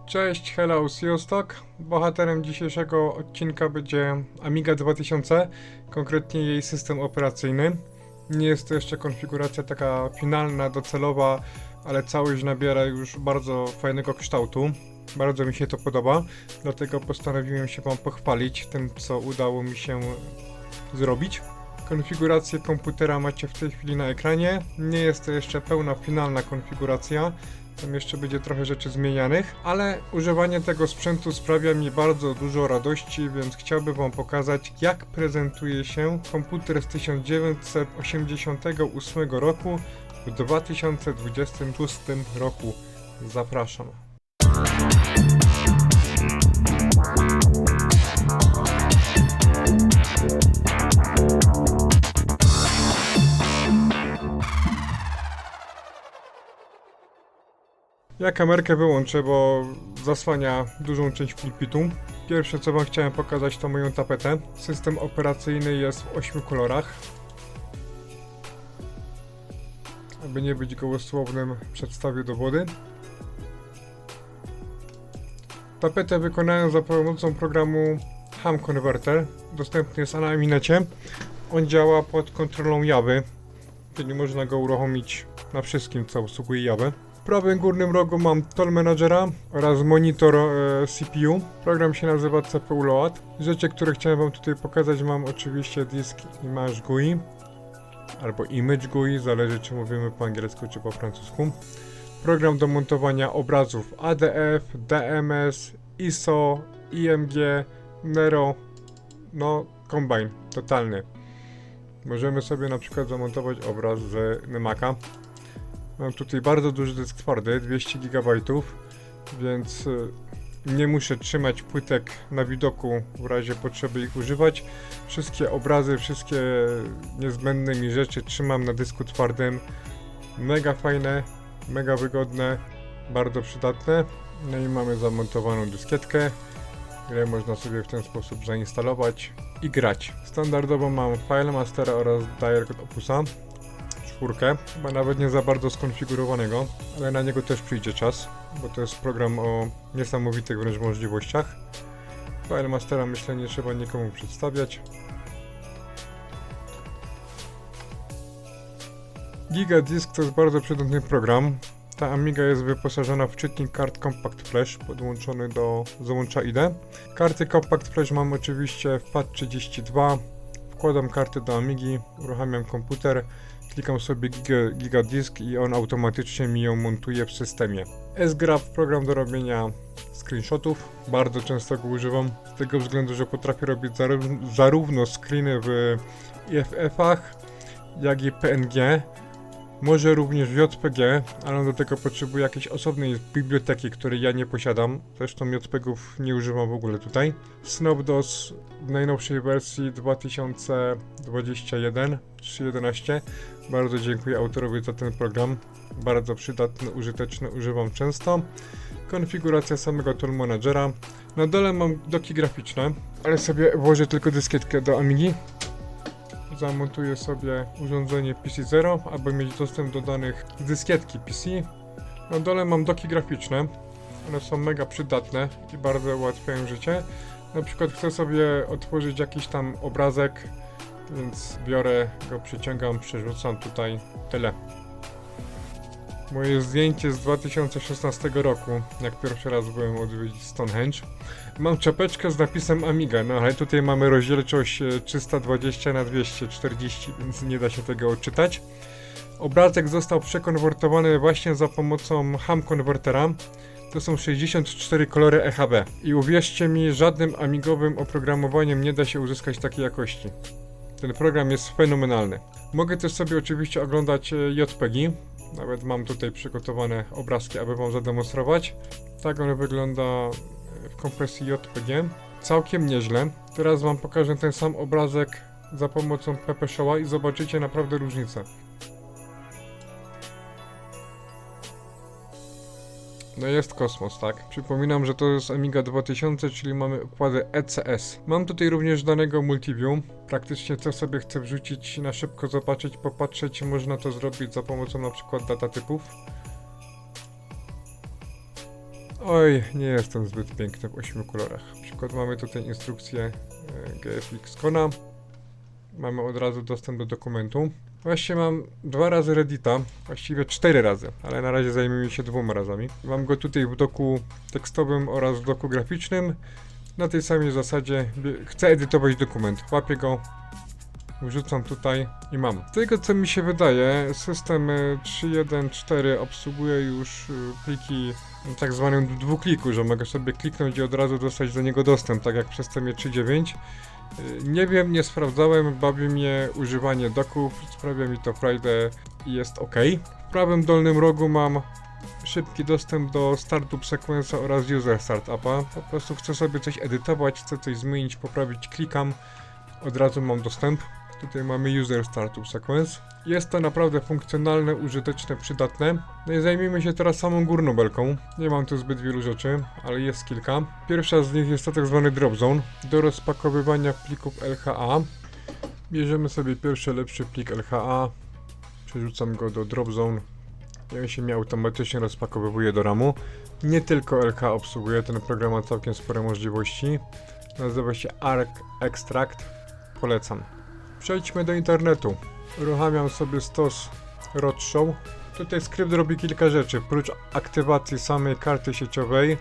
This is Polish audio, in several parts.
Cześć, hello, Siostok. Bohaterem dzisiejszego odcinka będzie Amiga 2000, konkretnie jej system operacyjny. Nie jest to jeszcze konfiguracja taka finalna, docelowa, ale całość nabiera już bardzo fajnego kształtu. Bardzo mi się to podoba, dlatego postanowiłem się Wam pochwalić tym, co udało mi się zrobić. Konfigurację komputera macie w tej chwili na ekranie. Nie jest to jeszcze pełna, finalna konfiguracja. Tam jeszcze będzie trochę rzeczy zmienianych, ale używanie tego sprzętu sprawia mi bardzo dużo radości, więc chciałbym Wam pokazać, jak prezentuje się komputer z 1988 roku w 2026 roku. Zapraszam. Ja kamerkę wyłączę, bo zasłania dużą część pulpitu. Pierwsze, co Wam chciałem pokazać, to moją tapetę. System operacyjny jest w 8 kolorach. Aby nie być gołosłownym, przedstawię dowody. Tapetę wykonałem za pomocą programu Ham Converter. Dostępny jest na Aminecie. On działa pod kontrolą Javy, czyli można go uruchomić na wszystkim, co obsługuje Javę. W prawym górnym rogu mam Tool Managera oraz monitor CPU. Program się nazywa CPU Load. Rzeczy, które chciałem Wam tutaj pokazać, mam oczywiście disk Image GUI albo Image GUI, zależy czy mówimy po angielsku czy po francusku. Program do montowania obrazów ADF, DMS, ISO, IMG, Nero, no kombine totalny. Możemy sobie na przykład zamontować obraz z Maca. Mam tutaj bardzo duży dysk twardy, 200 GB, więc nie muszę trzymać płytek na widoku w razie potrzeby ich używać. Wszystkie obrazy, wszystkie niezbędne mi rzeczy trzymam na dysku twardym. Mega fajne, mega wygodne, bardzo przydatne. No i mamy zamontowaną dyskietkę, którą można sobie w ten sposób zainstalować i grać. Standardowo mam FileMastera oraz Direct Opusa. Chyba nawet nie za bardzo skonfigurowanego, ale na niego też przyjdzie czas, bo to jest program o niesamowitych wręcz możliwościach. FileMastera myślę nie trzeba nikomu przedstawiać. Gigadisk to jest bardzo przydatny program. Ta Amiga jest wyposażona w czytnik kart Compact Flash podłączony do załącza IDE. Karty Compact Flash mam oczywiście w FAT32. Wkładam karty do Amigi, uruchamiam komputer. Klikam sobie Gigadisk i on automatycznie mi ją montuje w systemie. SGraph, program do robienia screenshotów. Bardzo często go używam z tego względu, że potrafię robić zarówno screeny w IFF-ach, jak i PNG. Może również w JPG, ale do tego potrzebuję jakiejś osobnej biblioteki, której ja nie posiadam. Zresztą JPG-ów nie używam w ogóle tutaj. Snopdos w najnowszej wersji 2021/3.11. Bardzo dziękuję autorowi za ten program. Bardzo przydatny, użyteczny, używam często. Konfiguracja samego Tool Managera. Na dole mam doki graficzne, ale sobie włożę tylko dyskietkę do Amigi. Zamontuję sobie urządzenie PC0, aby mieć dostęp do danych z dyskietki PC. Na dole mam doki graficzne. One są mega przydatne i bardzo ułatwiają życie. Na przykład chcę sobie otworzyć jakiś tam obrazek, więc biorę go, przyciągam, przerzucam tutaj, tyle. Moje zdjęcie z 2016 roku, jak pierwszy raz byłem odwiedzić Stonehenge. Mam czapeczkę z napisem Amiga, no ale tutaj mamy rozdzielczość 320x240, więc nie da się tego odczytać. Obrazek został przekonwertowany właśnie za pomocą Ham Convertera. To są 64 kolory EHB. I uwierzcie mi, żadnym amigowym oprogramowaniem nie da się uzyskać takiej jakości. Ten program jest fenomenalny. Mogę też sobie oczywiście oglądać JPG. Nawet mam tutaj przygotowane obrazki, aby Wam zademonstrować. Tak on wygląda w kompresji JPG. Całkiem nieźle. Teraz Wam pokażę ten sam obrazek za pomocą PP Showa i zobaczycie naprawdę różnicę. No jest kosmos, tak? Przypominam, że to jest Amiga 2000, czyli mamy układy ECS. Mam tutaj również danego Multiview. Praktycznie co sobie chcę wrzucić, na szybko zobaczyć, popatrzeć, można to zrobić za pomocą na przykład datatypów. Oj, nie jestem zbyt piękny w 8 kolorach. Na przykład mamy tutaj instrukcję GFX Kona. Mamy od razu dostęp do dokumentu. Właśnie mam 2 razy Reddita, właściwie 4 razy, ale na razie zajmujemy się 2 razami. Mam go tutaj w doku tekstowym oraz w doku graficznym. Na tej samej zasadzie chcę edytować dokument. Łapię go, wrzucam tutaj i mam. Z tego co mi się wydaje, system 3.1.4 obsługuje już pliki tak zwanym dwukliku, że mogę sobie kliknąć i od razu dostać do niego dostęp, tak jak w systemie 3.9. Nie wiem, nie sprawdzałem, bawi mnie używanie doków, sprawia mi to frajdę i jest ok. W prawym dolnym rogu mam szybki dostęp do Startup Sequence'a oraz User Startupa. Po prostu chcę sobie coś edytować, chcę coś zmienić, poprawić, klikam, od razu mam dostęp. Tutaj mamy User Startup Sequence. Jest to naprawdę funkcjonalne, użyteczne, przydatne. No i zajmijmy się teraz samą górną belką. Nie mam tu zbyt wielu rzeczy, ale jest kilka. Pierwsza z nich jest to tak zwany Drop Zone. Do rozpakowywania plików LHA. Bierzemy sobie pierwszy lepszy plik LHA. Przerzucam go do Drop Zone. I on się mi automatycznie rozpakowywuje do RAMu. Nie tylko LHA obsługuje, ten program ma całkiem spore możliwości. Nazywa się Arc Extract. Polecam. Przejdźmy do internetu. Uruchamiam sobie stos Roadshow. Tutaj skrypt robi kilka rzeczy. Prócz aktywacji samej karty sieciowej,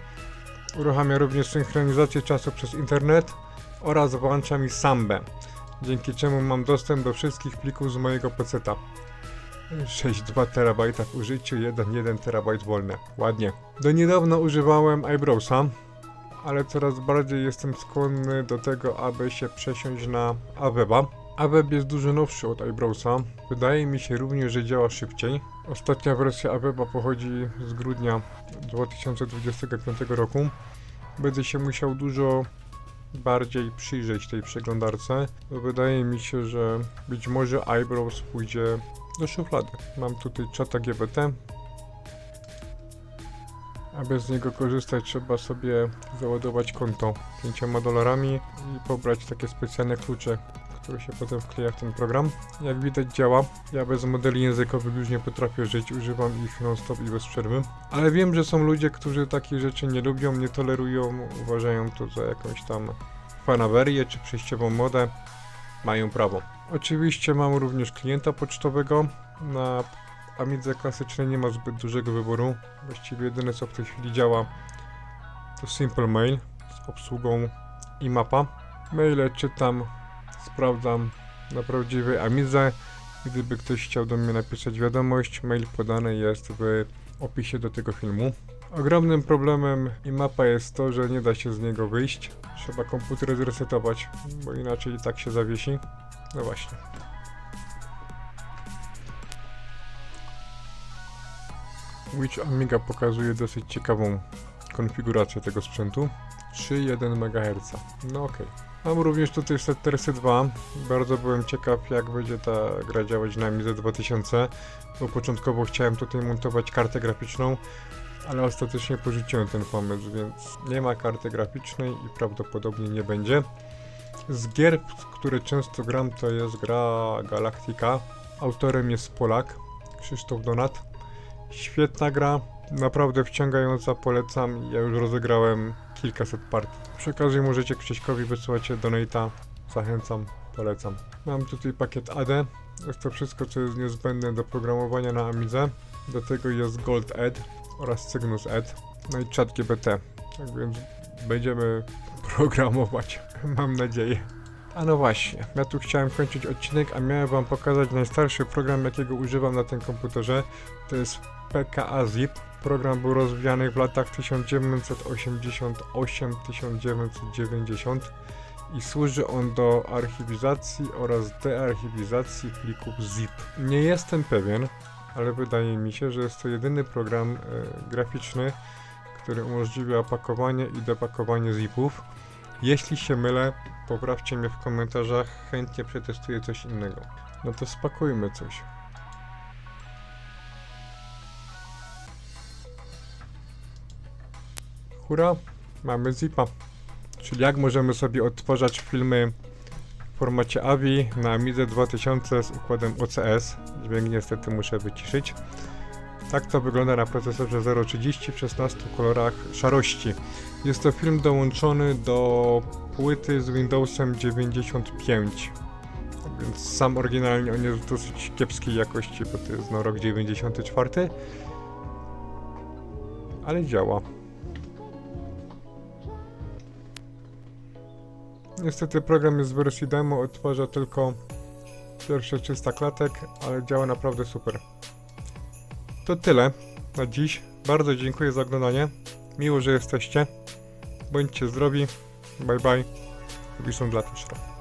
uruchamia również synchronizację czasu przez internet oraz włącza mi Sambę, dzięki czemu mam dostęp do wszystkich plików z mojego PC-ta. 6,2 TB w użyciu, 1 TB wolne. Ładnie. Do niedawna używałem iBrowsa, ale coraz bardziej jestem skłonny do tego, aby się przesiąść na Aweba. Aweb jest dużo nowszy od iBrowsa. Wydaje mi się również, że działa szybciej. Ostatnia wersja Aweba pochodzi z grudnia 2025 roku. Będę się musiał dużo bardziej przyjrzeć tej przeglądarce, bo wydaje mi się, że być może iBrowse pójdzie do szuflady. Mam tutaj czata GBT. Aby z niego korzystać, trzeba sobie załadować konto $5 i pobrać takie specjalne klucze, które się potem wkleja w ten program. Jak widać działa. Ja bez modeli językowych już nie potrafię żyć, używam ich non-stop i bez przerwy. Ale wiem, że są ludzie, którzy takich rzeczy nie lubią, nie tolerują, uważają to za jakąś tam fanawerię czy przejściową modę. Mają prawo. Oczywiście mam również klienta pocztowego. Na Amidze klasycznej nie ma zbyt dużego wyboru. Właściwie jedyne co w tej chwili działa to Simple Mail z obsługą IMAP-a. Maile czytam, sprawdzam na prawdziwej Amidze. Gdyby ktoś chciał do mnie napisać wiadomość, mail podany jest w opisie do tego filmu. Ogromnym problemem IMAP-a jest to, że nie da się z niego wyjść. Trzeba komputer zresetować, bo inaczej i tak się zawiesi. No właśnie. Which Amiga pokazuje dosyć ciekawą konfigurację tego sprzętu. 3,1 MHz. No okej. Mam również tutaj Settersy 2. Bardzo byłem ciekaw, jak będzie ta gra działać na Amidze 2000, bo początkowo chciałem tutaj montować kartę graficzną, ale ostatecznie porzuciłem ten pomysł, więc nie ma karty graficznej i prawdopodobnie nie będzie. Z gier, w które często gram, to jest gra Galactica. Autorem jest Polak, Krzysztof Donat. Świetna gra, naprawdę wciągająca, polecam. Ja już rozegrałem kilkaset partii. Przy okazji możecie Krzyśkowi wysyłać donate'a. Zachęcam, polecam. Mam tutaj pakiet AD. Jest to wszystko, co jest niezbędne do programowania na Amidze. Do tego jest Gold Ed oraz Cygnus Ed. No i ChatGPT. Tak więc będziemy programować. Mam nadzieję. A no właśnie, ja tu chciałem kończyć odcinek, a miałem wam pokazać najstarszy program, jakiego używam na tym komputerze. To jest PKA Zip. Program był rozwijany w latach 1988-1990 i służy on do archiwizacji oraz dearchiwizacji plików zip. Nie jestem pewien, ale wydaje mi się, że jest to jedyny program graficzny, który umożliwia pakowanie i depakowanie zipów. Jeśli się mylę, poprawcie mnie w komentarzach, chętnie przetestuję coś innego. No to spakujmy coś. Hurra, mamy zipa. Czyli jak możemy sobie odtwarzać filmy w formacie AVI na Amidze 2000 z układem OCS. Dźwięk niestety muszę wyciszyć. Tak to wygląda na procesorze 030 w 16 kolorach szarości. Jest to film dołączony do płyty z Windowsem 95. Więc sam oryginalnie on jest dosyć kiepskiej jakości, bo to jest no, rok 94. Ale działa. Niestety program jest w wersji demo, odtwarza tylko pierwsze 300 klatek, ale działa naprawdę super. To tyle na dziś. Bardzo dziękuję za oglądanie. Miło, że jesteście. Bądźcie zdrowi. Bye bye. Wiszą dla Tuszra.